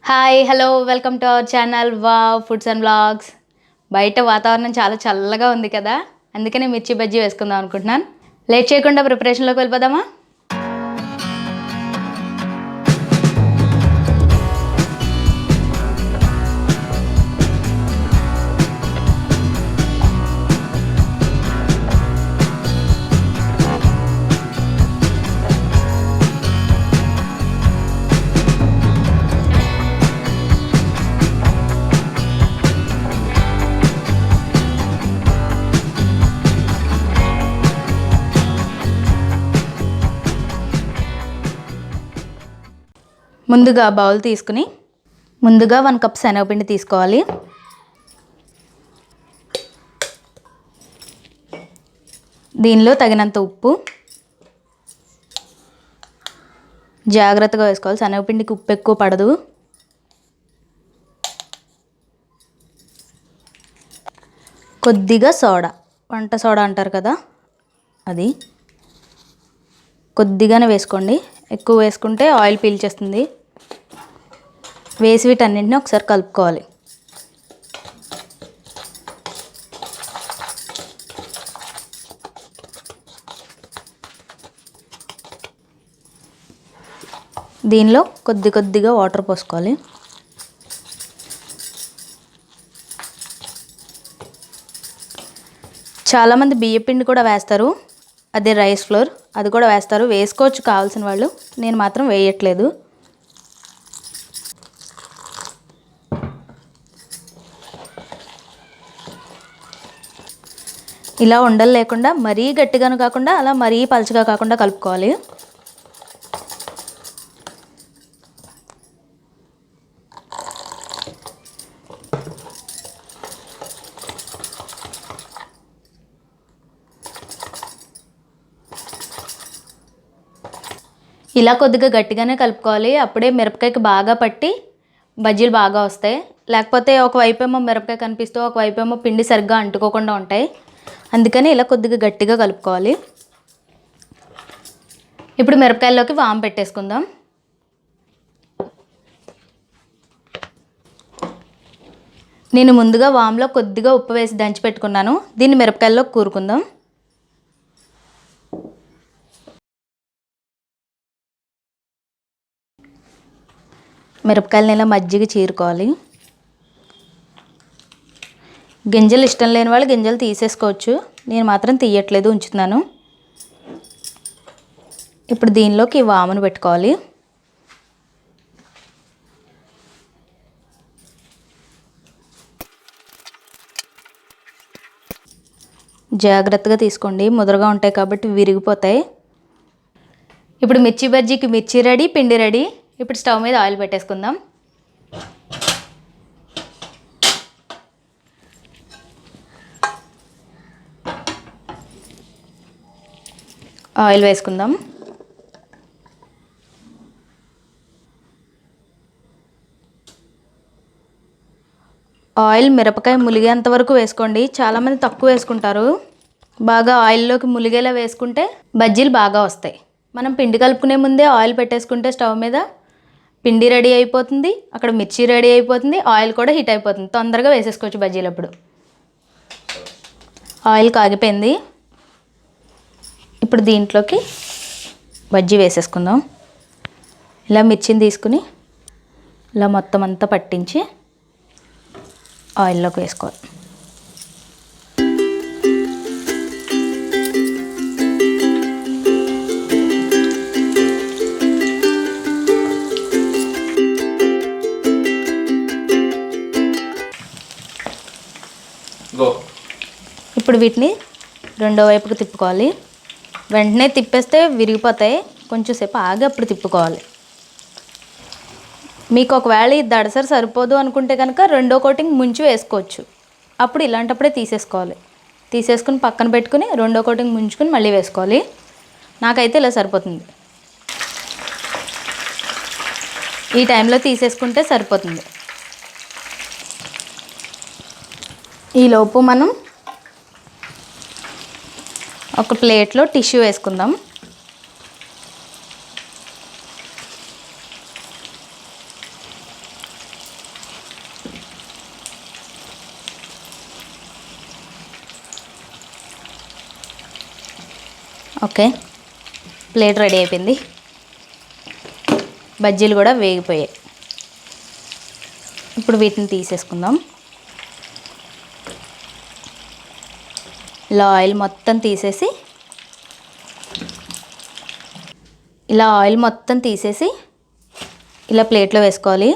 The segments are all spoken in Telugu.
Hi hello welcome to our channel wow foods and vlogs. బయట వాతావరణం చాలా చల్లగా ఉంది కదా, అందుకనే మిర్చి బజ్జీ వేసుకుందాం అనుకుంటున్నాను. లేట్ చేయకుండా ప్రిపరేషన్లోకి వెళ్ళిపోదామా? ముందుగా బౌల్ తీసుకుని ముందుగా 1 కప్ శనగపిండి తీసుకోవాలి. దీనిలో తగినంత ఉప్పు జాగ్రత్తగా వేసుకోవాలి. శనగపిండికి ఉప్పు ఎక్కువ పడదు. కొద్దిగా సోడా, వంట సోడా అంటారు కదా, అది కొద్దిగానే వేసుకోండి. ఎక్కువ వేసుకుంటే ఆయిల్ పీల్చేస్తుంది. వేసి వీటన్నింటినీ ఒకసారి కలుపుకోవాలి. దీనిలో కొద్దిగా వాటర్ పోసుకోవాలి. చాలామంది బియ్యపిండి కూడా వేస్తారు, అదే రైస్ ఫ్లోర్, అది కూడా వేస్తారు. వేసుకోవచ్చు కావాల్సిన వాళ్ళు, నేను మాత్రం వేయట్లేదు. ఇలా ఉండలు లేకుండా మరీ గట్టిగాను కాకుండా అలా మరీ పలచగా కాకుండా కలుపుకోవాలి. ఇలా కొద్దిగా గట్టిగానే కలుపుకోవాలి. అప్పుడే మిరపకాయకి బాగా పట్టి బజ్జీలు బాగా వస్తాయి. లేకపోతే ఒకవైపు ఏమో మిరపకాయ కనిపిస్తూ ఒకవైపు ఏమో పిండి సరిగ్గా అంటుకోకుండా ఉంటాయి. అందుకని ఇలా కొద్దిగా గట్టిగా కలుపుకోవాలి. ఇప్పుడు మిరపకాయల్లోకి వాము పెట్టేసుకుందాం. నేను ముందుగా వాములో కొద్దిగా ఉప్పు వేసి దంచి పెట్టుకున్నాను. దీన్ని మిరపకాయల్లో కూరుకుందాం. మిరపకాయలని ఇలా మజ్జిగ చీరుకోవాలి. గింజలు ఇష్టం లేని వాళ్ళు గింజలు తీసేసుకోవచ్చు, నేను మాత్రం తీయట్లేదు, ఉంచుతున్నాను. ఇప్పుడు దీనిలోకి వామును పెట్టుకోవాలి. జాగ్రత్తగా తీసుకోండి, ముదరగా ఉంటాయి కాబట్టి విరిగిపోతాయి. ఇప్పుడు మిర్చి బజ్జీకి మిర్చి రెడీ, పిండి రెడీ. ఇప్పుడు స్టవ్ మీద ఆయిల్ పెట్టేసుకుందాం. ఆయిల్ వేసుకుందాం. ఆయిల్ మిరపకాయ ములిగేంత వరకు వేసుకోండి. చాలామంది తక్కువ వేసుకుంటారు. బాగా ఆయిల్లోకి ములిగేలా వేసుకుంటే బజ్జీలు బాగా వస్తాయి. మనం పిండి కలుపుకునే ముందే ఆయిల్ పెట్టేసుకుంటే స్టవ్ మీద పిండి రెడీ అయిపోతుంది, అక్కడ మిర్చి రెడీ అయిపోతుంది, ఆయిల్ కూడా హీట్ అయిపోతుంది. తొందరగా వేసేసుకోవచ్చు బజ్జీలప్పుడు. ఆయిల్ కాగిపోయింది. ఇప్పుడు దీంట్లోకి బజ్జీ వేసేసుకుందాం. ఇలా మిర్చిని తీసుకుని ఇలా మొత్తం అంతా పట్టించి ఆయిల్లోకి వేసుకోవాలి. ఇప్పుడు వీటిని రెండో వైపుకి తిప్పుకోవాలి. వెంటనే తిప్పేస్తే విరిగిపోతాయి, కొంచెం సేపు ఆగి అప్పుడు తిప్పుకోవాలి. మీకు ఒకవేళ ఈ దడసరి సరిపోదు అనుకుంటే కనుక రెండో కోటింగ్ ముంచి వేసుకోవచ్చు. అప్పుడు ఇలాంటప్పుడే తీసేసుకోవాలి. తీసేసుకుని పక్కన పెట్టుకుని రెండో కోటింగ్ ముంచుకుని మళ్ళీ వేసుకోవాలి. నాకైతే ఇలా సరిపోతుంది. ఈ టైంలో తీసేసుకుంటే సరిపోతుంది. ఈలోపు మనం ఒక ప్లేట్లో టిష్యూ వేసుకుందాం. ఓకే, ప్లేట్ రెడీ అయిపోయింది. బజ్జీలు కూడా వేగిపోయాయి. ఇప్పుడు వీటిని తీసేసుకుందాం. ఇలా ఆయిల్ మొత్తం తీసేసి ఇలా ప్లేట్లో వేసుకోవాలి.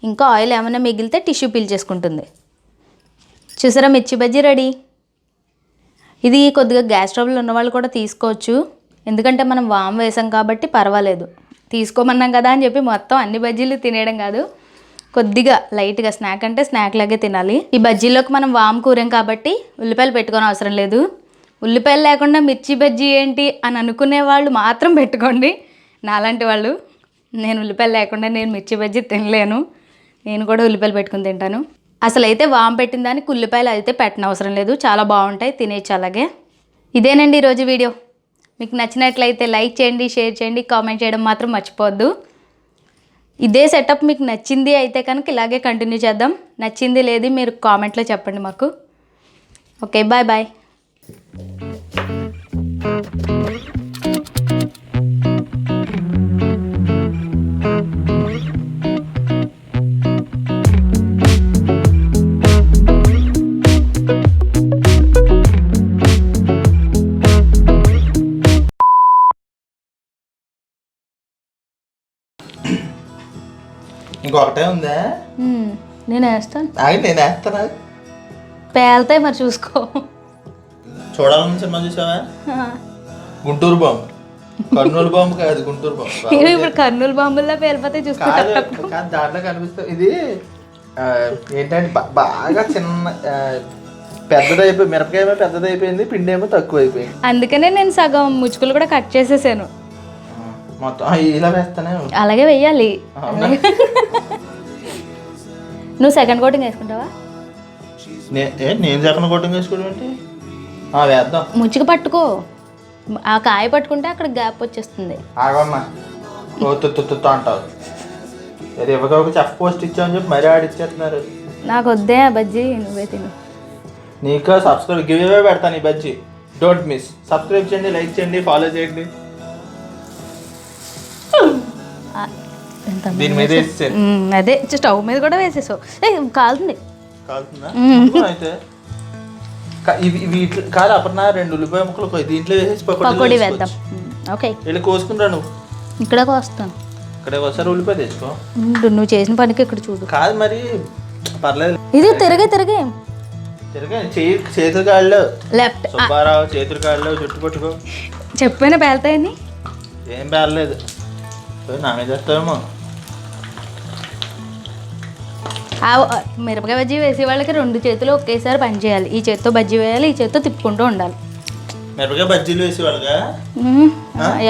ఇంకా ఆయిల్ ఏమైనా మిగిలితే టిష్యూ పీల్చేసుకుంటుంది. చూసారా, మిర్చి బజ్జీ రెడీ. ఇది కొద్దిగా గ్యాస్ ట్రబుల్ ఉన్న వాళ్ళు కూడా తీసుకోవచ్చు. ఎందుకంటే మనం వామ్ వేసాం కాబట్టి పర్వాలేదు. తీసుకోమన్నాం కదా అని చెప్పి మొత్తం అన్ని బజ్జీలు తినేయడం కాదు, కొద్దిగా లైట్గా స్నాక్ అంటే స్నాక్ లాగే తినాలి. ఈ బజ్జీలోకి మనం వామ్ కూరాం కాబట్టి ఉల్లిపాయలు పెట్టుకోని అవసరం లేదు. ఉల్లిపాయలు లేకుండా మిర్చి బజ్జీ ఏంటి అని అనుకునే వాళ్ళు మాత్రం పెట్టుకోండి. నాలాంటి వాళ్ళు, నేను ఉల్లిపాయలు లేకుండా నేను మిర్చి బజ్జీ తినలేను. నేను కూడా ఉల్లిపాయలు పెట్టుకుని తింటాను. అసలు అయితే వామ్ పెట్టిన దానికి ఉల్లిపాయలు అయితే పెట్టనవసరం లేదు, చాలా బాగుంటాయి, తినేయచ్చు అలాగే. ఇదేనండి ఈరోజు వీడియో. మీకు నచ్చినట్లయితే లైక్ చేయండి, షేర్ చేయండి, కామెంట్ చేయడం మాత్రం మర్చిపోవద్దు. ఇదే సెటప్ మీకు నచ్చింది అయితే కనుక ఇలాగే కంటిన్యూ చేద్దాం. నచ్చింది లేదు మీరు కామెంట్లో చెప్పండి మాకు. Okay, bye bye. ఇంకొకటే ఉందా? నేను వేస్తాను. నేను వేస్తాను. పేలుతాయి మరి చూసుకో. చూడాలని సినిమా చూసావా? గుంటూరు బాంబు. కర్నూలు బాంబు కాదు, గుంటూరు బాంబు. ఇప్పుడు కర్నూలు బాంబుల్లో పేలిపోతే చూసుకో. దాంట్లో కనిపిస్తుంది. ఇది ఏంటంటే బాగా చిన్న పెద్దదైపోయి, మిరపకాయ ఏమో పెద్దదైపోయింది, పిండి ఏమో తక్కువ అయిపోయింది. అందుకనే నేను సగం ముచ్చుకులు కూడా కట్ చేసేసాను. మొత్తం ఇలా వేస్తానే అలాగే వెయ్యాలి. నువ్వు సెకండ్ కోటింగ్ వేసుకుంటావా? నేను సెకండ్ కోటింగ్ వేసుకోవడం ఏంటి? వేద్దాం. ముచ్చుకు పట్టుకో, ఆ కాయ పట్టుకుంటే అక్కడ గ్యాప్ వచ్చేస్తుంది. ఆగమ్మా, అంటావు. అది ఇవ్వక చెఫ్ పోస్ట్ ఇచ్చామని చెప్పి మరీ ఆడిచ్చేస్తున్నారు. నాకు వద్దే ఆ బజ్జీ, నువ్వే తిను. నీకు సబ్స్క్రైబ్ గివ్ అవే పెడతాను ఈ బజ్జీ, డోంట్ మిస్. సబ్స్క్రైబ్ చేయండి, లైక్ చేయండి, ఫాలో చేయండి. దీని మీద అదే స్టవ్ మీద కూడా వేసేసావు. కాలుతుంది. అయితే కాదు అపర్ణ, 2 ఉల్లిపాయ ముక్కలు దీంట్లో వేసేసి పకోడీ వేద్దాం. ఓకే, వెళ్ళి కోసుకుంటా. నువ్వు ఇక్కడ కోస్తాను. ఇక్కడే ఒకసారి ఉల్లిపాయ తెచ్చుకో. నువ్వు చేసిన పనికి ఇక్కడ చూడు. కాదు మరి పర్లేదు. ఇది తిరగే చేతుల కాళ్ళు లెఫ్ట్. సుబ్బారావు చేతుల కాళ్ళు చుట్టు పట్టుకో. చెప్పైనా పేలుతాయని. ఏం పేర్లేదు, నా మీద చేస్తావేమో. మిరపకాయ బజ్జీ వేసే వాళ్ళకి 2 చేతులు ఒకేసారి పని చేయాలి. ఈ చేత్తో బజ్జీ వేయాలి, ఈ చేత్తో తిప్పుకుంటూ ఉండాలి. మిరపకాయ బజ్జీలు వేసేవాళ్ళగా?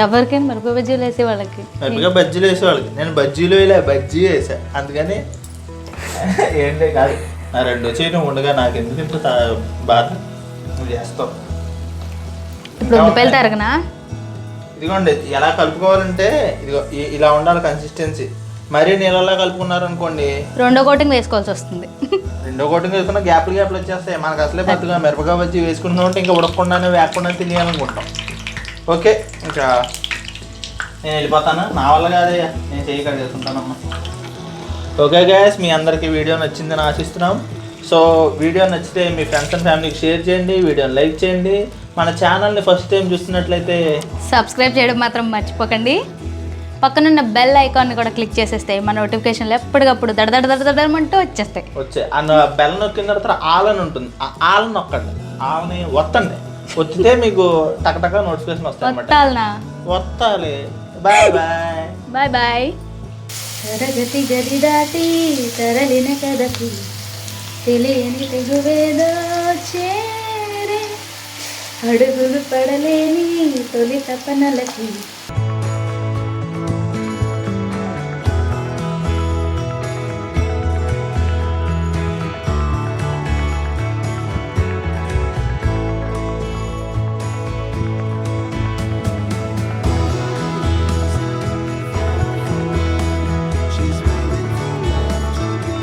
ఎవరికైనా మిరపకాయ బజ్జీలు వేసే వాళ్ళకి. మిరపకాయ బజ్జీలు వేసేవాళ్ళకి. నేను బజ్జీలు వేయలే, బజ్జీ వేసా. అందుకని ఏంటి కాదు, నా 2 చేయడం ఉండగా నాకు ఎందుకు ఇంత బాధ. నువ్వు చేస్తావు. ఇప్పుడు ఉల్లిపాయలు తరగనా? ఇదిగోండి, ఎలా కలుపుకోవాలంటే ఇదిగో ఇలా ఉండాలి కన్సిస్టెన్సీ. మరీ నీళ్ళలా కలుపుకున్నారు అనుకోండి, 2వ కోటింగ్ వేసుకోవాల్సి వస్తుంది. 2వ కోటింగ్ వేసుకున్న గ్యాప్లు వచ్చేస్తాయి. మనకు అసలే పెద్దగా మిరపకాయ బజ్జీ వేసుకుంటున్నాం అంటే ఇంకా ఉడకకుండానే వేయకుండా తినేయాలనుకుంటాం. ఓకే, ఇంకా నేను వెళ్ళిపోతాను. నా వల్ల కాదయ్యా, నేను చేయగల చేసుకుంటానమ్మా. ఓకే గైస్, మీ అందరికీ వీడియో నచ్చిందని ఆశిస్తున్నాం. సో వీడియో నచ్చితే మీ ఫ్రెండ్స్ అండ్ ఫ్యామిలీకి షేర్ చేయండి, వీడియోని లైక్ చేయండి. మన ఛానల్ని ఫస్ట్ టైం చూస్తున్నట్లయితే సబ్స్క్రైబ్ చేయడం మాత్రం మర్చిపోకండి. పక్కనున్న బెల్ ఐకాన్ని కూడా క్లిక్ చేసేస్తే మన నోటిఫికేషన్లు ఎప్పటికప్పుడు దడదడదడమంటూ వచ్చేస్తాయి. బెల్ నొక్కిన తర్వాత ఆల్ అని ఉంటుంది, ఆల్ నొక్కండి, ఆల్ని ఒత్తండి. వచ్చితే మీకు టకటక నోటిఫికేషన్ వస్తాయి అన్నమాట. వత్తాలి. Bye bye. Bye bye. తరగతి గది దాటి తరలిన కదకి తెలియని తెగువేదో చేరే, అడుగులు పడలేని తొలి తపనలకి